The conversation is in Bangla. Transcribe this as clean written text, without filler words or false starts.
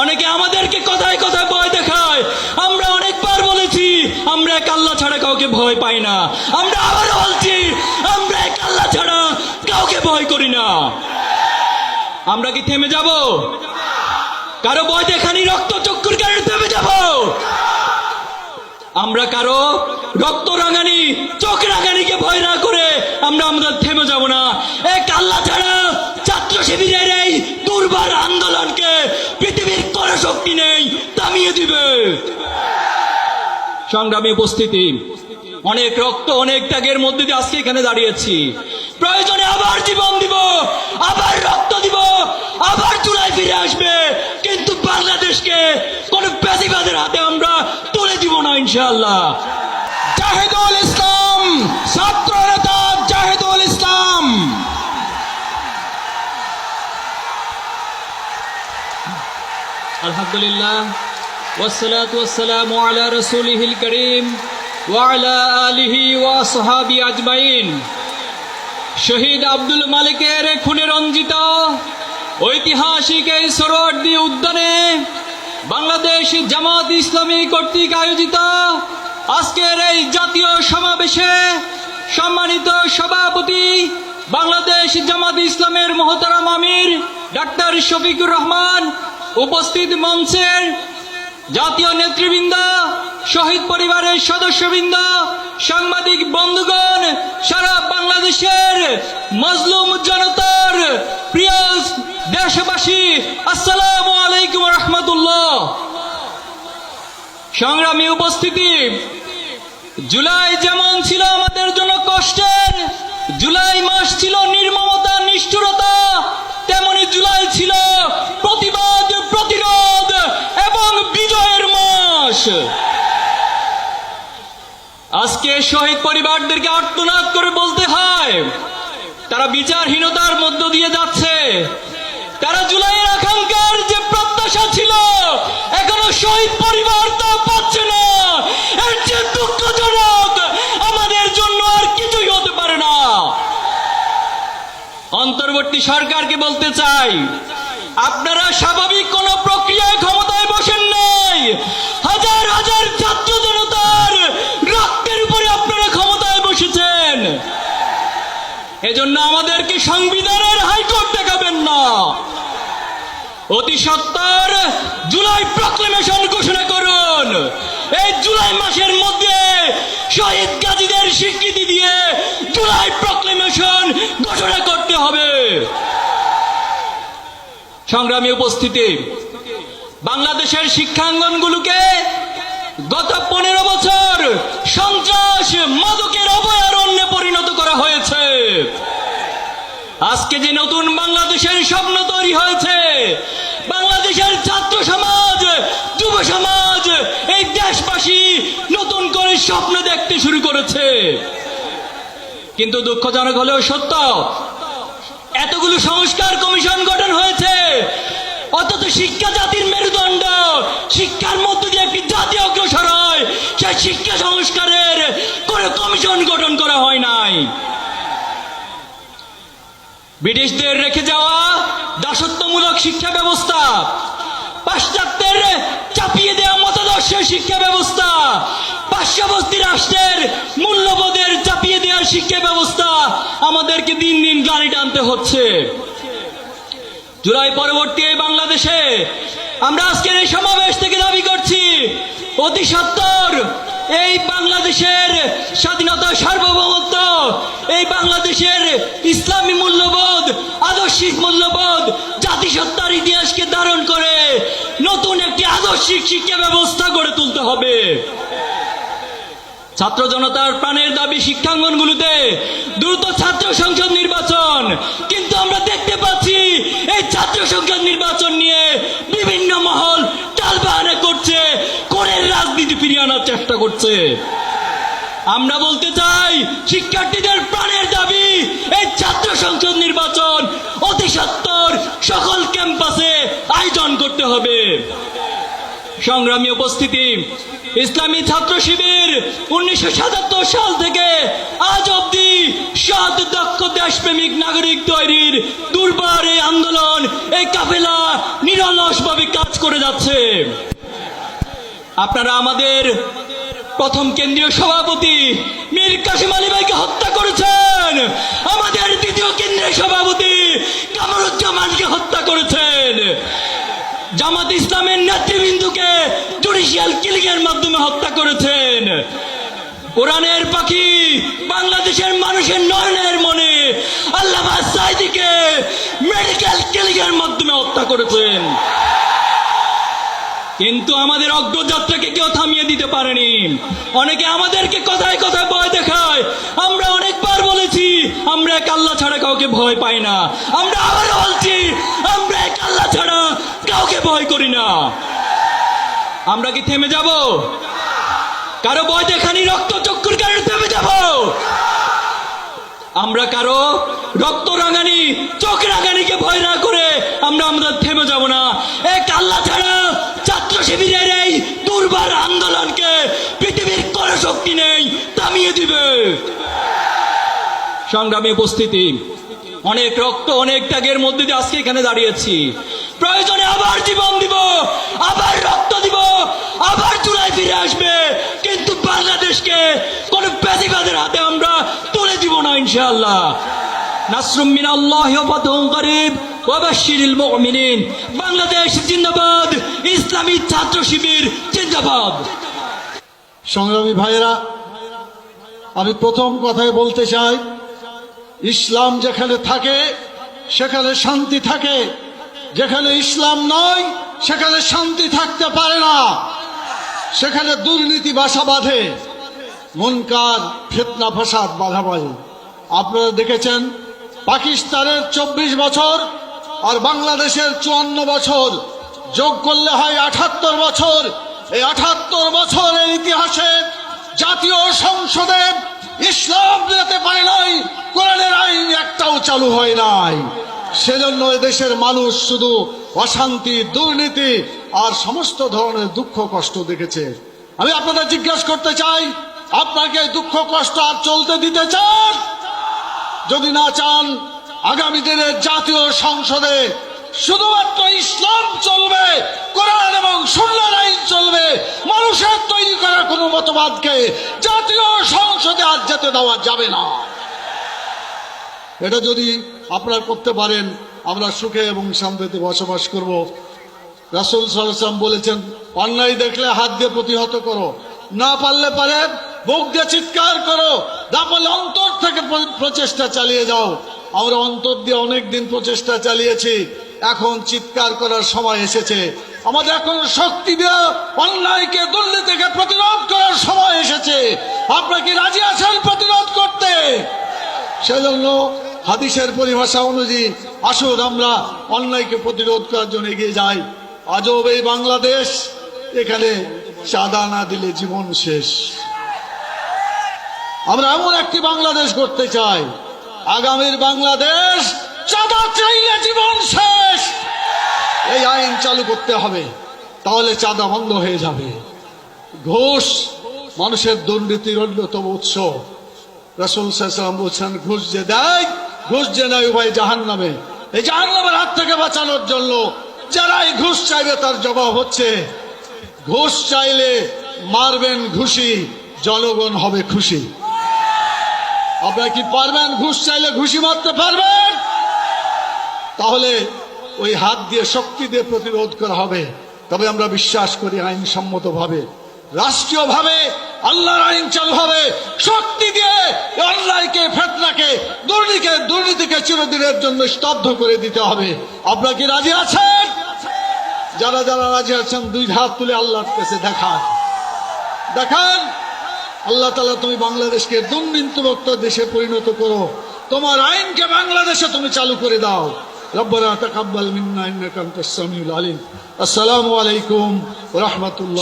অনেকে আমাদেরকে কথায় কথায় ভয় দেখায়। আমরা অনেকবার বলেছি আমরা এক আল্লাহ ছাড়া কাউকে ভয় পাই না। আমরা আবারও বলছি আমরা এক আল্লাহ ছাড়া কাউকে ভয় করি না। আমরা কি থেমে যাব? কারো ভয় দেখানি রক্ত চক্ষুর কারণে থেমে যাব? আমরা কারো রক্ত রাঙানি চোখ রাঙানিকে ভয় না করে আমরা আমাদের থেমে যাব না। এক আল্লাহ ছাড়া ছাত্র শিবিরের এই দুর্বার আন্দোলনকে পৃথিবীর কোনো শক্তি নেই থামিয়ে দিবে। সংগ্রামী উপস্থিতি, অনেক রক্ত অনেক ত্যাগের মধ্যে দিয়ে আজকে এখানে দাঁড়িয়েছি। প্রয়োজনে আবার জীবন দিব, আবার রক্ত দিব, আবার চুলায় ফিরে আসবে, কিন্তু বাংলাদেশকে কোন প্যাসিবাদের হাতে আমরা তুলে দিব না ইনশাআল্লাহ। জাহিদুল ইসলাম, ছাত্র নেতা জাহিদুল ইসলাম। আলহামদুলিল্লাহ, ওয়াসসালাতু ওয়াসসালামু আলা রাসূলিহিল কারীম ওয়া আলা আলিহি ওয়া আসহাবি আজমাইন। শহীদ আব্দুল মালিকের খুনে রঞ্জিত ঐতিহাসিক এই সোহরাওয়ার্দী উদ্যানে বাংলাদেশ জামাত ইসলামী কর্তৃক আয়োজিত আজকের এই জাতীয় সমাবেশে সম্মানিত সভাপতি বাংলাদেশ জামাত ইসলামের মহতারাম আমির ডাক্তার শফিকুর রহমান, উপস্থিত মঞ্চের জাতীয় নেতৃবৃন্দ, শহীদ পরিবারের সদস্যবৃন্দ, সাংবাদিক বন্ধুগণ, সারা বাংলাদেশের মজলুম জনতার প্রিয় দেশবাসী, আসসালামু আলাইকুম রহমতুল্লাহ। সংগ্রামী উপস্থিতি, জুলাই যেমন ছিল আমাদের জন্য কষ্টের, জুলাই মাস ছিল নির্মমতা নিষ্ঠুরতা, তেমনি জুলাই ছিল প্রতিবাদ, প্রতিরোধ এবং বিজয়ের মাস। আজকে শহীদ পরিবারদেরকে আর্তনাদ করে বলতে হয় তারা বিচারহীনতার মধ্য দিয়ে যাচ্ছে। তারা জুলাইয়ের আকাঙ্ক্ষার যে প্রত্যাশা ছিল এখনো শহীদ পরিবার তা পাচ্ছে না। এর যে দুঃখজনক আমাদের জন্য আর কিছুই হতে পারে না। অন্তর্বর্তী সরকারকে বলতে চাই, আপনারা স্বাভাবিক কোন প্রক্রিয়ায় ক্ষমতায় বসেন নাই। হাজার হাজার ছাত্র জনতার রক্তের উপরে আপনারা ক্ষমতায় বসেছেন। এজন্য আমাদেরকে সংবিধানের হাইকোর্ট দেখাবেন না। অতি সত্বর জুলাই প্রক্লেমেশন ঘোষণা করুন। এই জুলাই মাসের মধ্যে শহীদ গাজীদের স্বীকৃতি দিয়ে জুলাই প্রক্লেমেশন ঘোষণা করতে হবে। সংগ্রামী উপস্থিতি, বাংলাদেশের শিক্ষাঙ্গনগুলোকে গত 15 বছর সন্ত্রাস মাদকের অভয়ারণ্যে পরিণত করা হয়েছে। আজকে যে নতুন বাংলাদেশের স্বপ্ন তৈরি হয়েছে, বাংলাদেশের ছাত্র সমাজ, যুব সমাজ, এই দেশবাসী নতুন করে স্বপ্ন দেখতে শুরু করেছে। কিন্তু দুঃখজনক হলেও সত্য, এতগুলো সংস্কার কমিশন গঠন হয়েছে, অথচ শিক্ষা জাতির মেরুদণ্ড, শিক্ষার মধ্য দিয়ে একটি জাতি অগ্রসর হয়, সেই শিক্ষা সংস্কারের কোন কমিশন গঠন করা হয় নাই। ব্রিটিশদের রেখে যাওয়া দাসত্বমূলক শিক্ষা ব্যবস্থা, পাশ্চাত্যের চাপিয়ে দেওয়া মতাদর্শের শিক্ষা ব্যবস্থা, পার্শ্ববর্তী রাষ্ট্রের মূল্যবোধের চাপিয়ে দেওয়ার শিক্ষা ব্যবস্থা আমাদেরকে দিন দিন গাড়ি টানতে হচ্ছে। জুলাই পরবর্তী এই বাংলাদেশে আমরা আজকের এই সমাবেশ থেকে দাবি করছি, অতি সত্বর এই বাংলাদেশের স্বাধীনতা, সার্বভৌমত্ব, এই বাংলাদেশের ইসলামী মূল্যবোধ, আদর্শিক মূল্যবোধ, জাতিসত্তার ইতিহাসকে ধারণ করে নতুন একটি আদর্শিক শিক্ষা ব্যবস্থা গড়ে তুলতে হবে। ছাত্র জনতার প্রাণের দাবি শিক্ষাঙ্গনগুলোতে দ্রুত ছাত্র সংসদ নির্বাচন, কিন্তু আমরা দেখতে পাচ্ছি এই ছাত্র সংসদ নির্বাচন নিয়ে বিভিন্ন মহল টালবাহানা করছে, কোণের রাজনীতি ফিরিয়ে আনার চেষ্টা করছে। আমরা বলতে চাই, শিক্ষার্থীদের প্রাণের দাবি এই ছাত্র সংসদ নির্বাচন অতি সত্বর সকল ক্যাম্পাসে আয়োজন করতে হবে। সংগ্রামী উপস্থিতি, ইসলামী ছাত্র শিবির 1977 সাল থেকে আজ অবধি সৎ দক্ষ দেশপ্রেমিক নাগরিক তৈরির দুর্বার এই আন্দোলন, এই কাফেলা নিরলসভাবে কাজ করে যাচ্ছে। আপনারা আমাদের প্রথম কেন্দ্রীয় সভাপতি মীর কাসিম আলী ভাইকে হত্যা করেছেন, আমাদের দ্বিতীয় কেন্দ্রীয় সভাপতি কামরুজ্জামানকে হত্যা করেছেন, জামাত ইসলামের নেতৃবৃন্দকে জুডিশিয়াল কিলিং এর মাধ্যমে হত্যা করেছেন, কোরআনের পাখি বাংলাদেশের মানুষের নয়নের মনে আল্লামা সাঈদীকে মেডিকেল কিলিং এর মাধ্যমে হত্যা করেছেন। কিন্তু আমাদের অগ্রযাত্রাকে কেউ থামিয়ে দিতে পারেনি। অনেকে আমাদেরকে কথায় কথায় ভয় দেখায়। আমরা অনেকবার বলেছি আমরা এক আল্লাহ ছাড়া কাউকে ভয় পাই না। আমরা আবারও বলছি আমরা এক আল্লাহ ছাড়া কাউকে ভয় করি না। আমরা কি থেমে যাব? কারো ভয় দেখানি রক্ত চক্ষুর কারণে থেমে যাব? আমরা কারো রক্ত রাঙানি চোখ রাঙানিকে ভয় না করে আমরা থেমে যাব না। এক আল্লাহ ছাড়া ছাত্র শিবিরের এই দুর্বার আন্দোলনকে পৃথিবীর কোনো শক্তি নেই থামিয়ে দিবে। সংগ্রামী উপস্থিতি, অনেক রক্ত অনেক ত্যাগের মধ্যে দিয়ে আজকে এখানে দাঁড়িয়েছি। প্রয়োজনে আবার জীবন দিব, আবার রক্ত দিব, আবার চূড়ায় ফিরে আসবে, কিন্তু বাংলাদেশকে কোন প্যাসিবাদের হাতে আমরা তুলে দিব না ইনশাআল্লাহ। নাসরুম মিনাল্লাহি ওয়া ফাতহুন করিব ওয়া বাশশিরিল মুমিনিন। বাংলাদেশ জিন্দাবাদ, ইসলামী ছাত্র শিবির জিন্দাবাদ। সংগ্রামী ভাইয়েরা, আমি প্রথম কথাই বলতে চাই, ইসলাম যেখানে থাকে সেখানে শান্তি থাকে, যেখানে ইসলাম নয় সেখানে শান্তি থাকতে পারে না। সেখানে দুর্নীতি বাসা বাঁধে, মুনকার ফিতনা ফাসাদ বাধা বাঁধে। আপনারা দেখেছেন পাকিস্তানের 24 বছর আর বাংলাদেশের 54 বছর যোগ করলে হয় 78 বছর। এই 78 বছরের ইতিহাসে জাতীয় সংসদে ইসলাম যেতে পারে নাই, কোরআনের আইন একটাও চালু হয় নাই। সেজন্য দেশের মানুষ শুধু অশান্তি, দুর্নীতি আর সমস্ত ধরনের দুঃখ কষ্ট দেখেছে। আমি আপনাদের জিজ্ঞাসা করতে চাই, আপনাকে দুঃখ কষ্ট আর চলতে দিতে চান? যদি না চান, আগামী দিনের জাতীয় সংসদে শুধুমাত্র ইসলাম চলবে, কোরআন এবং সুন্নাহর আইন চলবে। মানুষের তৈরি করা কোনো মতবাদকে জাতীয় সংসদে আর যেতে দেওয়া যাবে না। এটা যদি আপনারা করতে পারেন, আমরা সুখে এবং শান্তিতে বসবাস করব। রাসূল সাল্লাল্লাহু আলাইহি ওয়াসাল্লাম বলেছেন, অন্যায় দেখলে হাত দিয়ে প্রতিহত করো, না পারলে বুক দিয়ে চিৎকার করো, না পারলে অন্তর থেকে প্রচেষ্টা চালিয়ে যাও। আমরা অন্তর দিয়ে অনেকদিন প্রচেষ্টা চালিয়েছি, এখন চিৎকার করার সময় এসেছে। আমাদের এখন শক্তি দিয়ে অন্যায়কে, দুর্নীতিকে প্রতিরোধ করার সময় এসেছে। আপনারা কি রাজি আছেন প্রতিরোধ করতে? সেজন্য হাদিসের পরিভাষা অনুযায়ী আসুন আমরা অন্যায়কে প্রতিরোধ করার জন্য এগিয়ে যাই। আজব এই বাংলাদেশ, এখানে চাঁদা না দিলে জীবন শেষ। আমরা এমন একটি বাংলাদেশ করতে চাই, আগামীর বাংলাদেশ চাঁদা চাইলে জীবন শেষ। এই আইন চালু করতে হবে, তাহলে চাঁদা বন্ধ হয়ে যাবে। ঘুষ মানুষের দুর্নীতির অন্যতম উৎস। রাসূল সাল্লাল্লাহু আলাইহি ওয়াসাল্লাম বলছেন, ঘুষ যে দেয়, ঘুষ যে নেয় উভয় জাহান্নামে। এই জাহান্নামের হাত থেকে বাঁচানোর জন্য যারাই ঘুষ চাইবে তার জবাব হচ্ছে, ঘুষ চাইলে মারবেন ঘুষি, জনগণ হবে খুশি। আপনারা কি পারবেন? ঘুষ চাইলে ঘুষি মারতে পারবেন? তাহলে ওই হাত দিয়ে, শক্তি দিয়ে প্রতিরোধ করা হবে। তবে আমরা বিশ্বাস করি আইনসম্মতভাবে, রাষ্ট্রীয়ভাবে আল্লাহর আইন চালু হবে। শক্তি দিয়ে অন্যায়কে, ফিতনাকে, দুর্নীতিকে চিরদিনের জন্য স্তব্ধ করে দিতে হবে। আপনারা কি রাজি আছেন? যারা যারা রাজি আছেন দুই হাত তুলে আল্লাহর কাছে দেখান। আল্লাহ তাআলা, তুমি বাংলাদেশকে দুর্নীতিমুক্ত দেশে পরিণত করো, তোমার আইনকে বাংলাদেশে তুমি চালু করে দাও। রব্বানা তাকাব্বাল মিন্না ইন্নাকা আনতাস সামিউল আলিম। আসসালামু আলাইকুম ওয়া রাহমাতুল্লাহ।